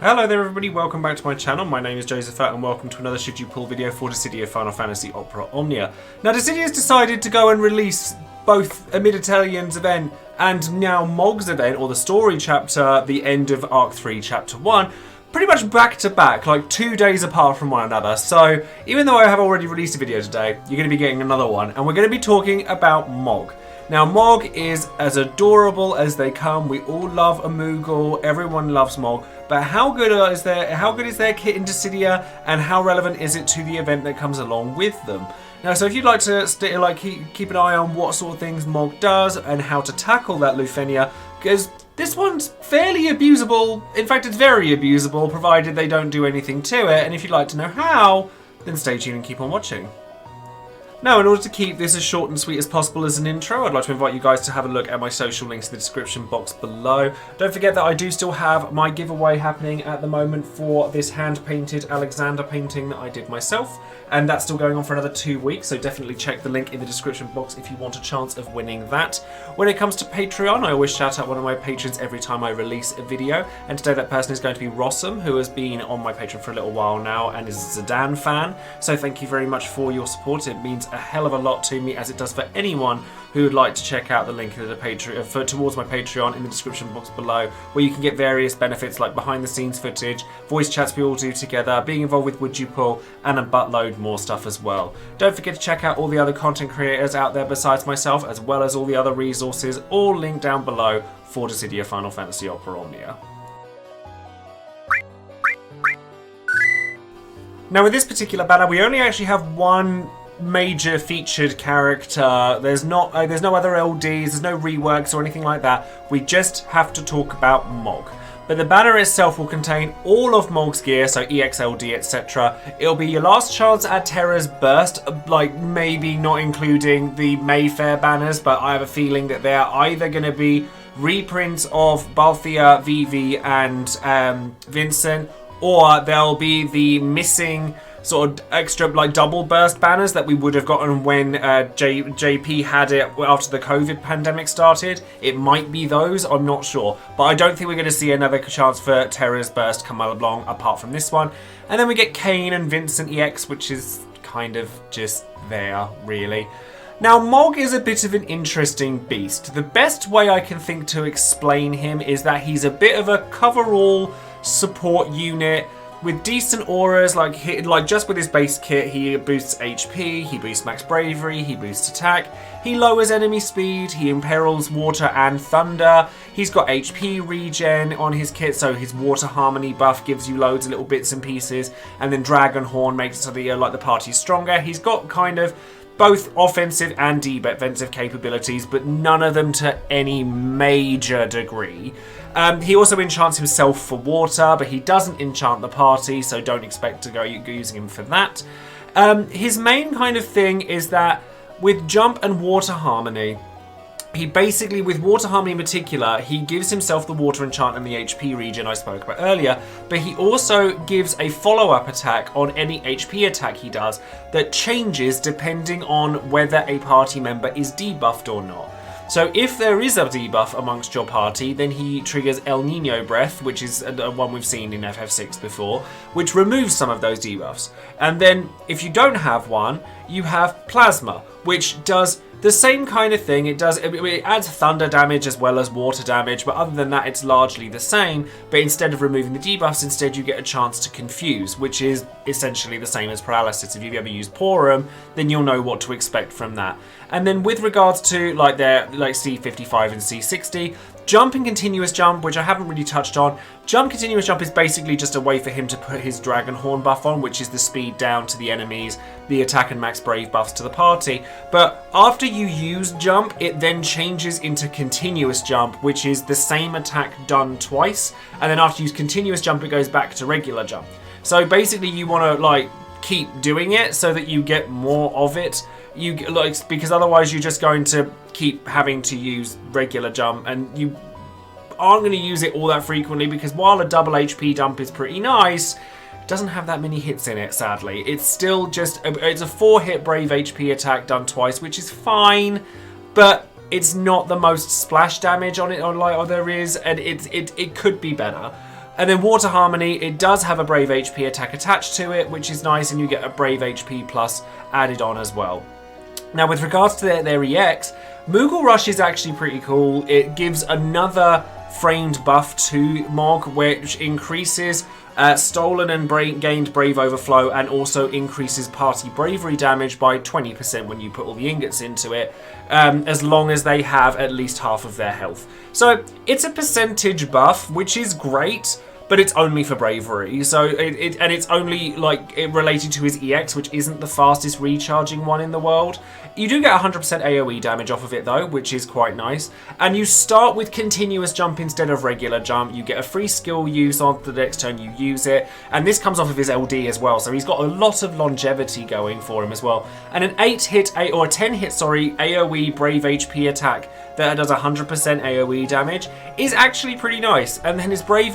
Hello there everybody, welcome back to my channel. My name is Joesephyr and welcome to another Should You Pull video for Dissidia Final Fantasy Opera Omnia. Now Dissidia has decided to go and release both a Mid-Italian's event and now Mog's event, or the story chapter, the end of Arc 3 Chapter 1, pretty much back to back, like 2 days apart from one another. So even though I have already released a video today, you're going to be getting another one, and we're going to be talking about Mog. Now, Mog is as adorable as they come. We all love a Moogle. Everyone loves Mog. But how good is their kit in Dissidia, and how relevant is it to the event that comes along with them? Now, so if you'd like to keep an eye on what sort of things Mog does and how to tackle that Lufenia, because this one's fairly abusable. In fact, it's very abusable, provided they don't do anything to it. And if you'd like to know how, then stay tuned and keep on watching. Now, in order to keep this as short and sweet as possible as an intro, I'd like to invite you guys to have a look at my social links in the description box below. Don't forget that I do still have my giveaway happening at the moment for this hand-painted Alexander painting that I did myself, and that's still going on for another 2 weeks, so definitely check the link in the description box if you want a chance of winning that. When it comes to Patreon, I always shout out one of my patrons every time I release a video, and today that person is going to be Rossum, who has been on my Patreon for a little while now and is a Zidane fan, so thank you very much for your support. It means a hell of a lot to me, as it does for anyone who would like to check out the link in the Patreon towards my Patreon in the description box below, where you can get various benefits like behind the scenes footage, voice chats we all do together, being involved with Would You Pull, and a buttload more stuff as well. Don't forget to check out all the other content creators out there besides myself, as well as all the other resources, all linked down below for Dissidia Final Fantasy Opera Omnia. Now, with this particular banner, we only actually have one major featured character. There's no other LDs, there's no reworks or anything like that. We just have to talk about Mog. But the banner itself will contain all of Mog's gear, so EXLD, etc. It'll be your last chance at Terra's Burst, like maybe not including the Mayfair banners, but I have a feeling that they're either going to be reprints of Balthea, Vivi, and Vincent, or they'll be the missing sort of extra like double burst banners that we would have gotten when JP had it after the COVID pandemic started. It might be those, I'm not sure. But I don't think we're going to see another chance for Terra's Burst come along apart from this one. And then we get Kane and Vincent EX, which is kind of just there, really. Now, Mog is a bit of an interesting beast. The best way I can think to explain him is that he's a bit of a coverall support unit with decent auras, like just with his base kit. He boosts HP, he boosts max bravery, he boosts attack, he lowers enemy speed, he imperils water and thunder, he's got HP regen on his kit, so his water harmony buff gives you loads of little bits and pieces, and then Dragon Horn makes it so that the party's stronger. He's got kind of both offensive and defensive capabilities, but none of them to any major degree. He also enchants himself for water, but he doesn't enchant the party, so don't expect to go using him for that. His main kind of thing is that with jump and water harmony, he basically, with water harmony in particular, he gives himself the water enchant and the HP regen I spoke about earlier, but he also gives a follow-up attack on any HP attack he does that changes depending on whether a party member is debuffed or not. So if there is a debuff amongst your party, then he triggers El Nino Breath, which is one we've seen in FF6 before, which removes some of those debuffs. And then if you don't have one, you have Plasma, which does the same kind of thing. It adds thunder damage as well as water damage, but other than that, it's largely the same. But instead of removing the debuffs, instead you get a chance to confuse, which is essentially the same as paralysis. If you've ever used Porum, then you'll know what to expect from that. And then with regards to their C55 and C60, jump and continuous jump, which I haven't really touched on. Jump continuous jump is basically just a way for him to put his Dragon Horn buff on, which is the speed down to the enemies, the attack and max brave buffs to the party. But after you use jump, it then changes into continuous jump, which is the same attack done twice. And then after you use continuous jump, it goes back to regular jump. So basically you want to keep doing it so that you get more of it. Because otherwise you're just going to keep having to use regular jump, and you aren't going to use it all that frequently, because while a double HP dump is pretty nice, it doesn't have that many hits in it, sadly. It's still just it's a 4-hit brave HP attack done twice, which is fine, but it's not the most splash damage on it there is, and it could be better. And then Water Harmony, it does have a Brave HP attack attached to it, which is nice, and you get a Brave HP plus added on as well. Now, with regards to their EX, Moogle Rush is actually pretty cool. It gives another framed buff to Mog, which increases stolen and gained Brave Overflow, and also increases party bravery damage by 20% when you put all the ingots into it, as long as they have at least half of their health. So it's a percentage buff, which is great, but it's only for bravery. So it's only related to his EX, which isn't the fastest recharging one in the world. You do get 100% AoE damage off of it though, which is quite nice. And you start with continuous jump instead of regular jump. You get a free skill use on the next turn you use it. And this comes off of his LD as well, so he's got a lot of longevity going for him as well. And an 10 hit AoE Brave HP attack that does 100% AoE damage is actually pretty nice. And then his Brave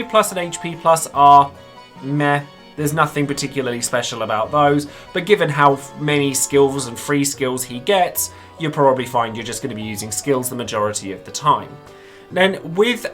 Plus and HP Plus are meh. There's nothing particularly special about those, but given how many skills and free skills he gets, you'll probably find you're just going to be using skills the majority of the time. Then with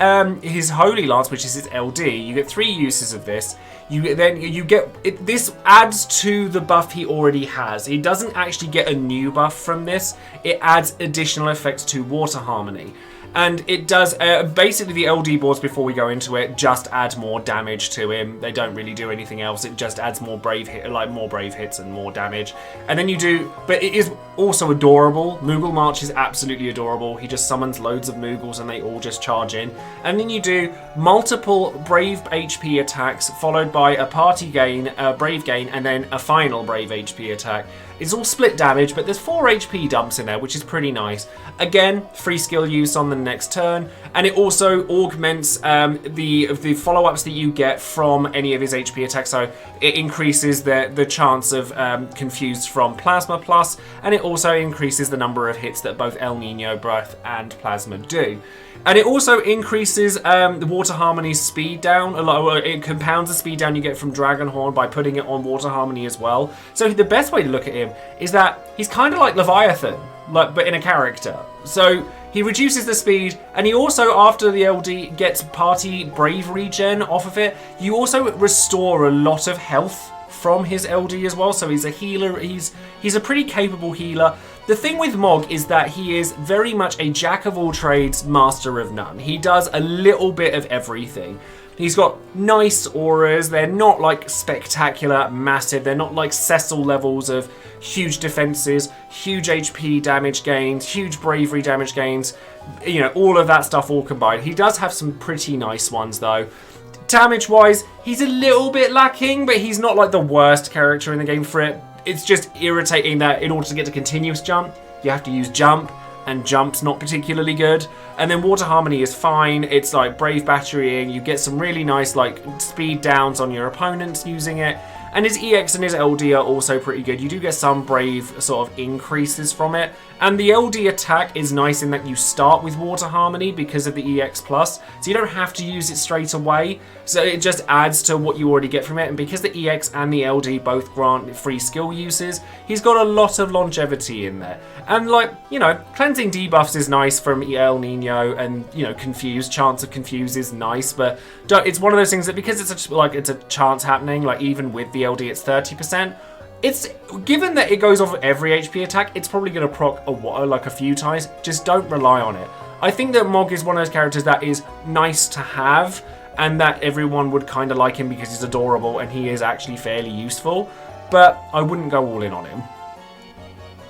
his Holy Lance, which is his LD, you get 3 uses of this. This adds to the buff he already has. He doesn't actually get a new buff from this. It adds additional effects to Water Harmony. And it does, basically the LD boards, before we go into it, just add more damage to him. They don't really do anything else. It just adds more brave hits and more damage. And then you do, but it is also adorable. Moogle March is absolutely adorable. He just summons loads of Moogles and they all just charge in. And then you do multiple Brave HP attacks, followed by a party gain, a Brave gain, and then a final Brave HP attack. It's all split damage, but there's 4 HP dumps in there, which is pretty nice. Again, free skill use on the next turn, and it also augments the follow-ups that you get from any of his HP attacks. So it increases the chance of Confused from Plasma Plus, and it also increases the number of hits that both El Nino, Breath, and Plasma do. And it also increases the Water Harmony's speed down. It compounds the speed down you get from Dragonhorn by putting it on Water Harmony as well. So the best way to look at him is that he's kind of like Leviathan, but in a character. So he reduces the speed, and he also, after the LD, gets party bravery gen off of it. You also restore a lot of health from his LD as well, so he's a healer. He's a pretty capable healer. The thing with Mog is that he is very much a jack of all trades, master of none. He does a little bit of everything. He's got nice auras. They're not like spectacular, massive. They're not like Cecil levels of huge defenses, huge HP damage gains, huge bravery damage gains. You know, all of that stuff all combined. He does have some pretty nice ones though. Damage-wise, he's a little bit lacking, but he's not like the worst character in the game for it. It's just irritating that in order to get to continuous jump, you have to use jump, and jump's not particularly good. And then Water Harmony is fine. It's like Brave Batterying. You get some really nice like speed downs on your opponents using it. And his EX and his LD are also pretty good. You do get some Brave sort of increases from it. And the LD attack is nice in that you start with Water Harmony because of the EX+, so you don't have to use it straight away. So it just adds to what you already get from it. And because the EX and the LD both grant free skill uses, he's got a lot of longevity in there. And like, you know, cleansing debuffs is nice from El Nino, and, you know, chance of confuse is nice, but it's one of those things that because it's a chance happening, like even with the LD it's 30%. It's given that it goes off every HP attack, it's probably going to proc a few times. Just don't rely on it. I think that Mog is one of those characters that is nice to have, and that everyone would kind of like him because he's adorable and he is actually fairly useful. But I wouldn't go all in on him.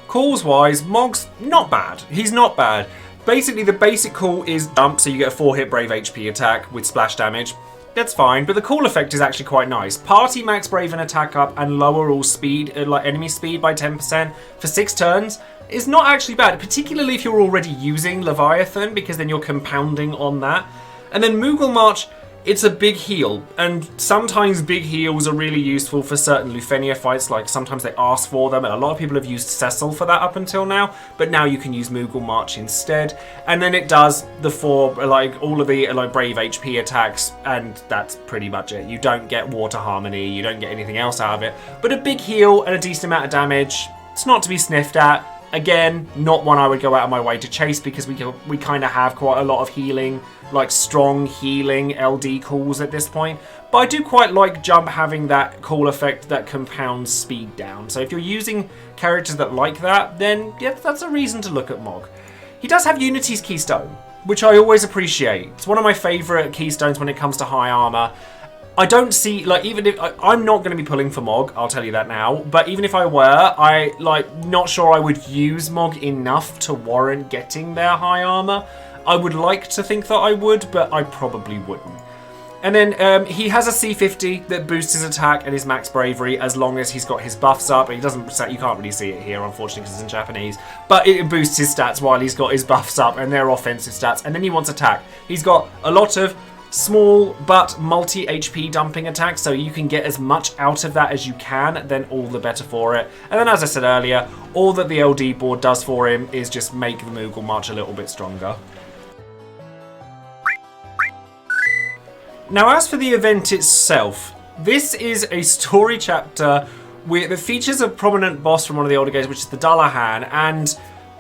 Calls wise, Mog's not bad. He's not bad. Basically, the basic call is jump, so you get a 4-hit Brave HP attack with splash damage. That's fine, but the call effect is actually quite nice. Party max Brave and attack up and lower all speed, enemy speed by 10% for 6 turns is not actually bad, particularly if you're already using Leviathan, because then you're compounding on that. And then Moogle March, it's a big heal, and sometimes big heals are really useful for certain Lufenia fights, like sometimes they ask for them, and a lot of people have used Cecil for that up until now, but now you can use Moogle March instead. And then it does the 4, all of the Brave HP attacks, and that's pretty much it. You don't get Water Harmony, you don't get anything else out of it, but a big heal and a decent amount of damage, it's not to be sniffed at. Again, not one I would go out of my way to chase because we kind of have quite a lot of healing, like strong healing LD calls at this point. But I do quite like Jump having that cool effect that compounds speed down. So if you're using characters that like that, then yeah, that's a reason to look at Mog. He does have Unity's Keystone, which I always appreciate. It's one of my favourite keystones when it comes to high armour. I don't see, like, even if I'm not going to be pulling for Mog, I'll tell you that now. But even if I were, not sure I would use Mog enough to warrant getting their high armor. I would like to think that I would, but I probably wouldn't. And then he has a C50 that boosts his attack and his max bravery as long as he's got his buffs up. He doesn't, you can't really see it here, unfortunately, because it's in Japanese. But it boosts his stats while he's got his buffs up and their offensive stats. And then he wants attack. He's got a lot of small but multi-HP dumping attacks, so you can get as much out of that as you can, then all the better for it. And then, as I said earlier, all that the LD board does for him is just make the Moogle March a little bit stronger. Now, as for the event itself, this is a story chapter that features a prominent boss from one of the older games, which is the Dullahan, and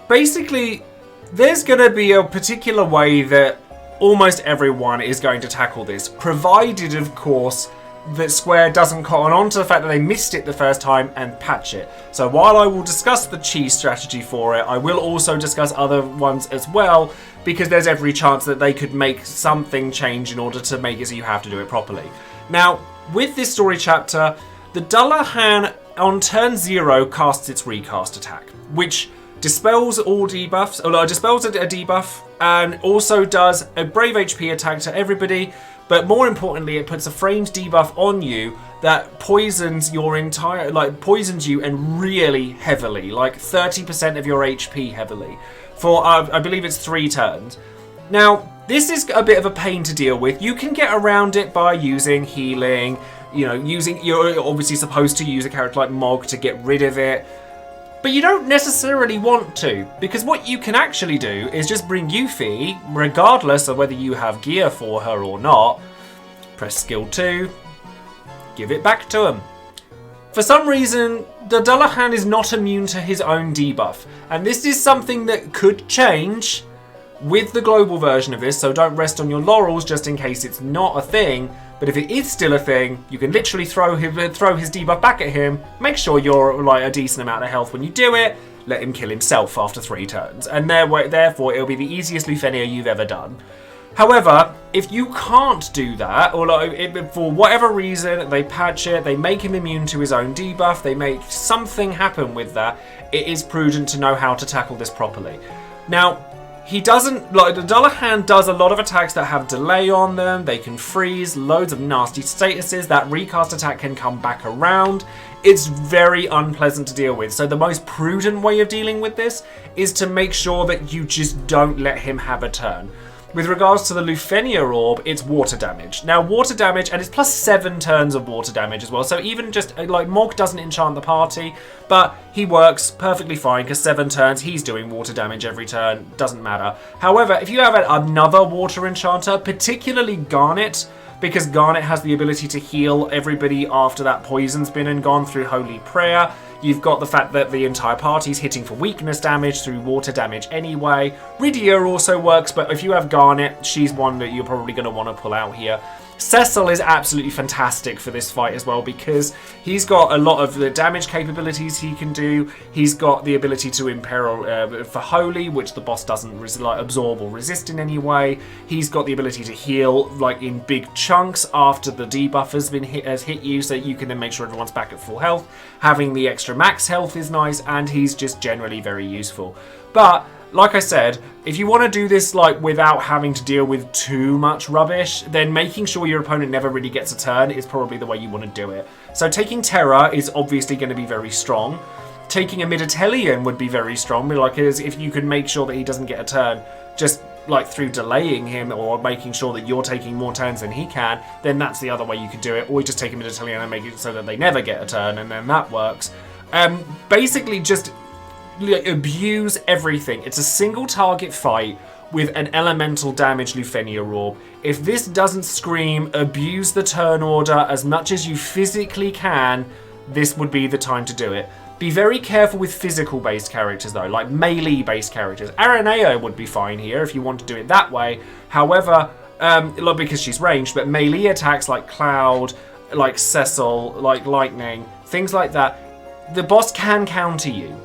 basically there's going to be a particular way that almost everyone is going to tackle this, provided, of course, that Square doesn't cotton on to the fact that they missed it the first time and patch it. So while I will discuss the cheese strategy for it, I will also discuss other ones as well, because there's every chance that they could make something change in order to make it so you have to do it properly. Now, with this story chapter, the Dullahan on turn 0 casts its recast attack, which dispels all debuffs, or dispels a debuff, and also does a Brave HP attack to everybody, but more importantly, it puts a framed debuff on you that poisons your entire, poisons you and really heavily, like 30% of your HP heavily, for, I believe it's 3 turns. Now, this is a bit of a pain to deal with. You can get around it by using healing, you're obviously supposed to use a character like Mog to get rid of it, but you don't necessarily want to, because what you can actually do is just bring Yuffie, regardless of whether you have gear for her or not, press skill 2, give it back to him. For some reason, the Dullahan is not immune to his own debuff, and this is something that could change with the global version of this, so don't rest on your laurels just in case it's not a thing. But if it is still a thing, you can literally throw his debuff back at him, make sure you're like a decent amount of health when you do it, let him kill himself after 3 turns, and therefore it'll be the easiest Lufenia you've ever done. However, if you can't do that, or for whatever reason they patch it, they make him immune to his own debuff, they make something happen with that, it is prudent to know how to tackle this properly. Now, he doesn't, the Dullahan does a lot of attacks that have delay on them, they can freeze, loads of nasty statuses, that recast attack can come back around. It's very unpleasant to deal with, so the most prudent way of dealing with this is to make sure that you just don't let him have a turn. With regards to the Lufenia Orb, it's water damage. Now, water damage, and it's plus 7 turns of water damage as well, so even just, Mog doesn't enchant the party, but he works perfectly fine, because 7 turns, he's doing water damage every turn, doesn't matter. However, if you have another water enchanter, particularly Garnet, because Garnet has the ability to heal everybody after that poison's been and gone through Holy Prayer. You've got the fact that the entire party's hitting for weakness damage through water damage anyway. Rydia also works, but if you have Garnet, she's one that you're probably going to want to pull out here. Cecil is absolutely fantastic for this fight as well, because he's got a lot of the damage capabilities he can do. He's got the ability to imperil for Holy, which the boss doesn't absorb or resist in any way. He's got the ability to heal in big chunks after the debuff has hit you, so you can then make sure everyone's back at full health. Having the extra max health is nice, and he's just generally very useful. But like I said, if you want to do this without having to deal with too much rubbish, then making sure your opponent never really gets a turn is probably the way you want to do it. So taking Terra is obviously going to be very strong. Taking a Miditelian would be very strong, if you can make sure that he doesn't get a turn, just through delaying him or making sure that you're taking more turns than he can, then that's the other way you could do it. Or you just take a Miditelian and make it so that they never get a turn, and then that works. Basically just abuse everything. It's a single target fight with an elemental damage Lufenia Orb. If this doesn't scream abuse the turn order as much as you physically can, this would be the time to do it. Be very careful with physical-based characters, though, like melee-based characters. Aranea would be fine here if you want to do it that way. However, because she's ranged, but melee attacks like Cloud, like Cecil, like Lightning, things like that, the boss can counter you,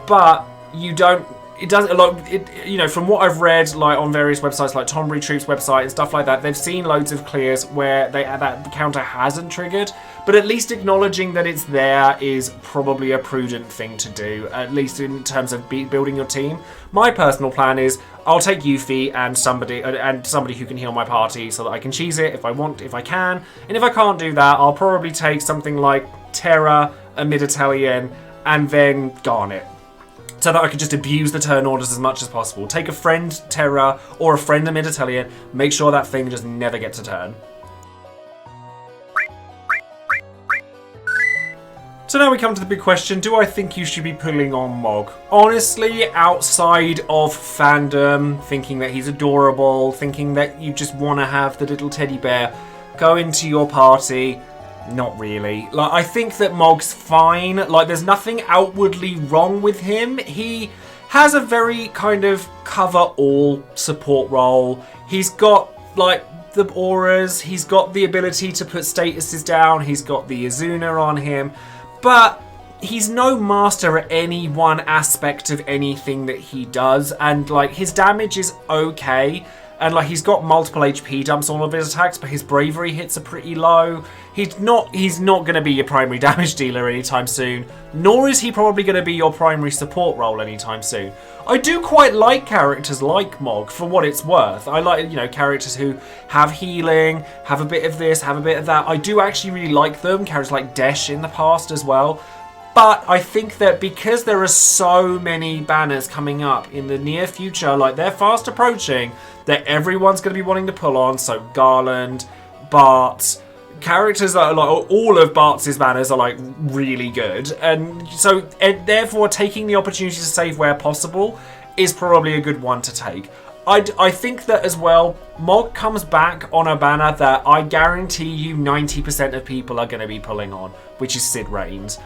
but you don't. It doesn't. From what I've read, like on various websites, like Tom Retreat's website and stuff like that, they've seen loads of clears where that counter hasn't triggered. But at least acknowledging that it's there is probably a prudent thing to do, at least in terms of building your team. My personal plan is I'll take Yuffie and somebody who can heal my party so that I can cheese it if I can. And if I can't do that, I'll probably take something like Terra, a mid-Italian, and then Garnet, so that I could just abuse the turn orders as much as possible. Take a friend Terra or a friend a mid-Italian, make sure that thing just never gets a turn. So now we come to the big question, do I think you should be pulling on Mog? Honestly, outside of fandom, thinking that he's adorable, thinking that you just want to have the little teddy bear go into your party, not really. Like, I think that Mog's fine. Like, there's nothing outwardly wrong with him. He has a very kind of cover-all support role. He's got, like, the auras. He's got the ability to put statuses down. He's got the Azuna on him. But he's no master at any one aspect of anything that he does. And, like, his damage is okay. And, like, he's got multiple HP dumps on all of his attacks, but his bravery hits are pretty low. He's not going to be your primary damage dealer anytime soon, nor is he probably going to be your primary support role anytime soon. I do quite like characters like Mog, for what it's worth. I like, characters who have healing, have a bit of this, have a bit of that. I do actually really like them, characters like Desh in the past as well. But I think that because there are so many banners coming up in the near future, like they're fast approaching, that everyone's going to be wanting to pull on. So Garland, Bart, characters that are like, all of Bart's banners are like really good. And so therefore taking the opportunity to save where possible is probably a good one to take. I think that as well, Mog comes back on a banner that I guarantee you 90% of people are going to be pulling on, which is Sid Reigns.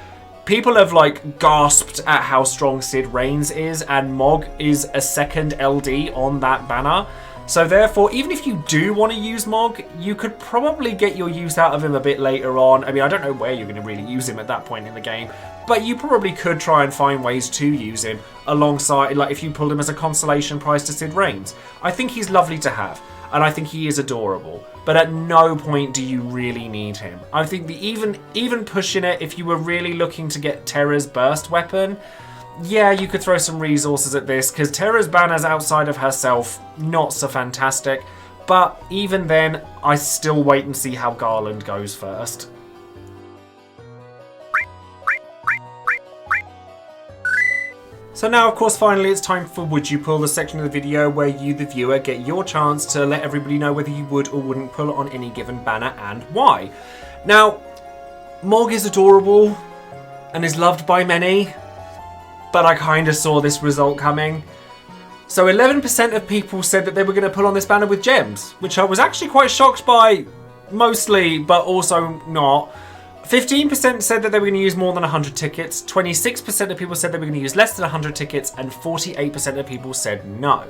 People have like gasped at how strong Sid Reigns is, and Mog is a second LD on that banner. So therefore, even if you do want to use Mog, you could probably get your use out of him a bit later on. I mean, I don't know where you're going to really use him at that point in the game, but you probably could try and find ways to use him alongside, like if you pulled him as a consolation prize to Sid Reigns. I think he's lovely to have, and I think he is adorable. But at no point do you really need him. I think even pushing it, if you were really looking to get Terra's burst weapon, yeah, you could throw some resources at this, because Terra's banners outside of herself, not so fantastic. But even then, I still wait and see how Garland goes first. So now, of course, finally it's time for Would You Pull, the section of the video where you, the viewer, get your chance to let everybody know whether you would or wouldn't pull on any given banner and why. Now, Mog is adorable and is loved by many, but I kind of saw this result coming. So 11% of people said that they were going to pull on this banner with gems, which I was actually quite shocked by, mostly, but also not. 15% said that they were going to use more than 100 tickets, 26% of people said they were going to use less than 100 tickets, and 48% of people said no.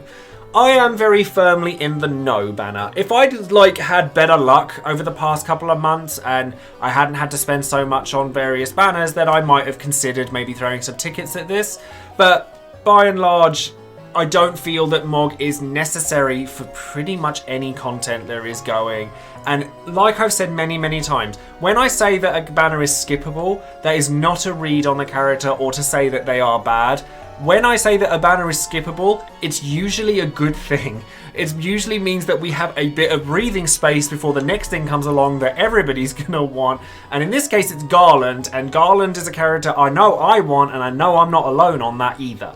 I am very firmly in the no banner. If I'd had better luck over the past couple of months and I hadn't had to spend so much on various banners, then I might have considered maybe throwing some tickets at this. But by and large, I don't feel that Mog is necessary for pretty much any content there is going. And like I've said many, many times, when I say that a banner is skippable, that is not a read on the character or to say that they are bad. When I say that a banner is skippable, it's usually a good thing. It usually means that we have a bit of breathing space before the next thing comes along that everybody's gonna want. And in this case, it's Garland, and Garland is a character I know I want, and I know I'm not alone on that either.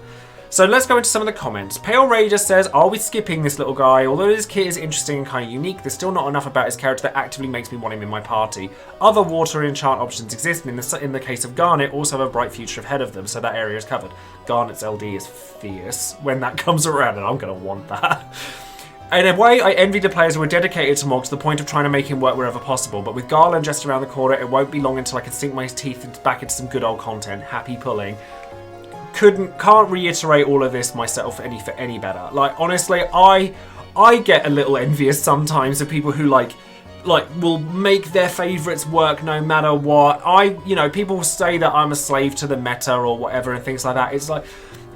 So let's go into some of the comments. Pale Raider says, are we skipping this little guy? Although his kit is interesting and kind of unique, there's still not enough about his character that actively makes me want him in my party. Other water enchant options exist, and in the case of Garnet, also have a bright future ahead of them, so that area is covered. Garnet's LD is fierce when that comes around, and I'm going to want that. In a way, I envy the players who are dedicated to Mog to the point of trying to make him work wherever possible. But with Garland just around the corner, it won't be long until I can sink my teeth back into some good old content. Happy pulling. Can't reiterate all of this myself any better. Like, honestly, I get a little envious sometimes of people who like will make their favourites work no matter what. People say that I'm a slave to the meta or whatever and things like that. It's like,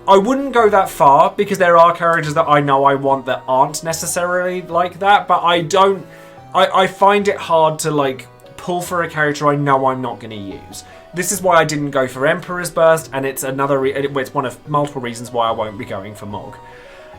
I wouldn't go that far because there are characters that I know I want that aren't necessarily like that, but I find it hard to like pull for a character I know I'm not going to use. This is why I didn't go for Emperor's Burst, and it's it's one of multiple reasons why I won't be going for Mog.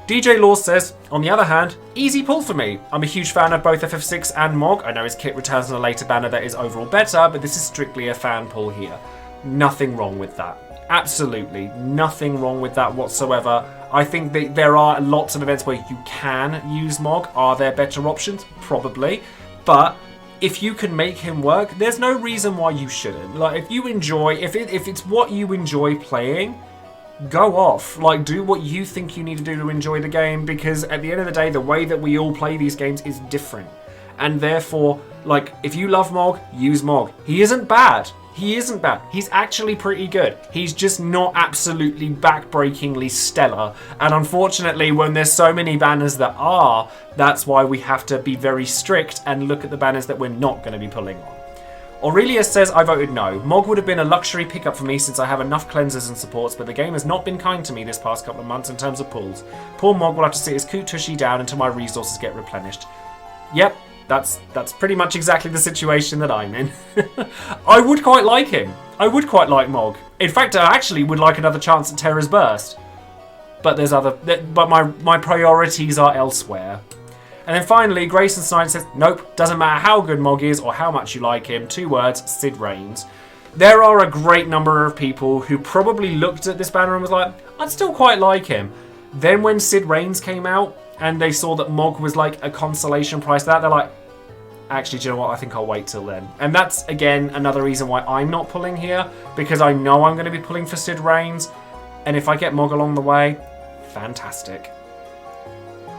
DJ Law says, on the other hand, easy pull for me. I'm a huge fan of both FF6 and Mog. I know his kit returns in a later banner that is overall better, but this is strictly a fan pull here. Nothing wrong with that. Absolutely nothing wrong with that whatsoever. I think that there are lots of events where you can use Mog. Are there better options? Probably. But if you can make him work, there's no reason why you shouldn't. Like, if you enjoy, if it's what you enjoy playing, go off. Like, do what you think you need to do to enjoy the game, because at the end of the day, the way that we all play these games is different. And therefore, like, if you love Mog, use Mog. He isn't bad. He isn't bad. He's actually pretty good. He's just not absolutely backbreakingly stellar. And unfortunately, when there's so many banners that are, that's why we have to be very strict and look at the banners that we're not going to be pulling on. Aurelius says, I voted no. Mog would have been a luxury pickup for me since I have enough cleansers and supports, but the game has not been kind to me this past couple of months in terms of pulls. Poor Mog will have to sit his coot tushy down until my resources get replenished. Yep. That's pretty much exactly the situation that I'm in. I would quite like him. I would quite like Mog. In fact, I actually would like another chance at Terra's Burst. But my priorities are elsewhere. And then finally, Grayson Snyder says, nope, doesn't matter how good Mog is or how much you like him. 2 words, Sid Reigns. There are a great number of people who probably looked at this banner and was like, I'd still quite like him. Then when Sid Reigns came out, and they saw that Mog was like a consolation price to that, they're like, actually, do you know what? I think I'll wait till then. And that's, again, another reason why I'm not pulling here, because I know I'm going to be pulling for Sid Reigns, and if I get Mog along the way, fantastic.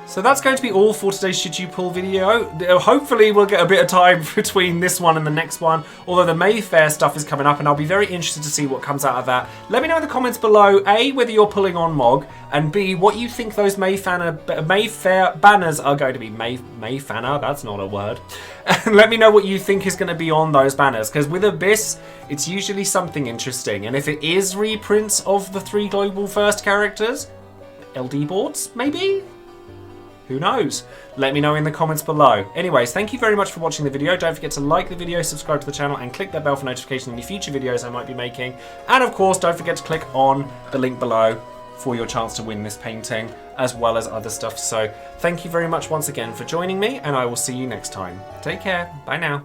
So that's going to be all for today's Should You Pull video. Hopefully we'll get a bit of time between this one and the next one, although the Mayfair stuff is coming up and I'll be very interested to see what comes out of that. Let me know in the comments below, A, whether you're pulling on Mog, and B, what you think those Mayfair banners are going to be. Mayfair, that's not a word. And let me know what you think is going to be on those banners, because with Abyss, it's usually something interesting. And if it is reprints of the 3 Global First characters, LD boards, maybe? Who knows? Let me know in the comments below. Anyways, thank you very much for watching the video. Don't forget to like the video, subscribe to the channel, and click that bell for notification of any future videos I might be making. And of course, don't forget to click on the link below for your chance to win this painting, as well as other stuff. So thank you very much once again for joining me, and I will see you next time. Take care. Bye now.